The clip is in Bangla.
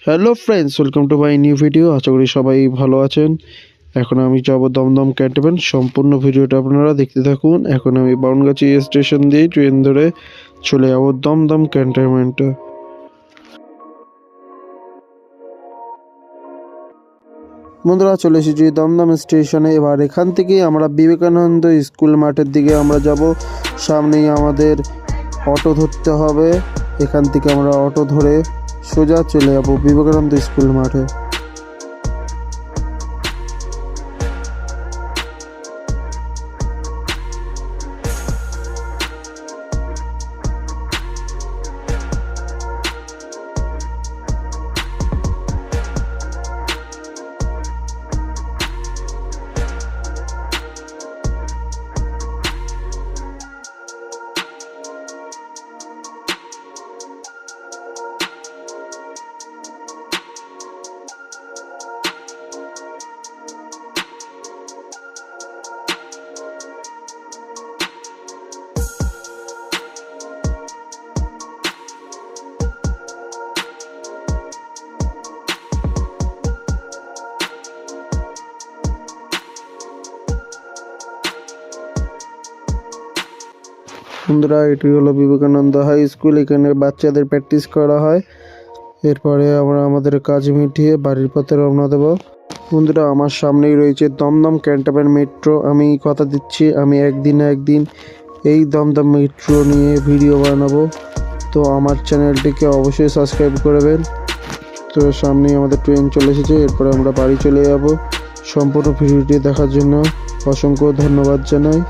Hello friends, welcome to my new video. আশা করি সবাই ভালো আছেন। এখন আমি যাব দমদম ক্যান্টনমেন্ট। সম্পূর্ণ ভিডিওটা আপনারা দেখতে থাকুন। এখন আমি বাউনগাছি স্টেশন দিয়ে ট্রেন ধরে চলে যাব দমদম ক্যান্টনমেন্টে। বন্ধুরা, চলে এসেছি দমদম স্টেশনে। এবার এখান থেকে আমরা বিবেকানন্দ স্কুল মাঠের দিকে আমরা যাব। সামনেই আমাদের অটো ধরতে হবে। এখান থেকে আমরা অটো ধরে সোজা চলে যাব বিবেকানন্দ স্কুল মাঠে। বন্ধুরা, এটি হলো বিবেকানন্দ হাই স্কুল। এখানে বাচ্চাদের প্র্যাকটিস করা হয়। এরপরে আমরা আমাদের কাজ মিটিয়ে বাড়ির পথে রওনা দেব। বন্ধুরা, আমার সামনেই রয়েছে দমদম ক্যান্টনমেন্ট মেট্রো। আমি কথা দিচ্ছি, আমি একদিন এই দমদম মেট্রো নিয়ে ভিডিও বানাবো। তো আমার চ্যানেলটিকে অবশ্যই সাবস্ক্রাইব করবেন। তো সামনেই আমাদের ট্রেন চলে এসেছে। এরপরে আমরা বাড়ি চলে যাব। সম্পূর্ণ ভিডিওটি দেখার জন্য অসংখ্য ধন্যবাদ জানাই।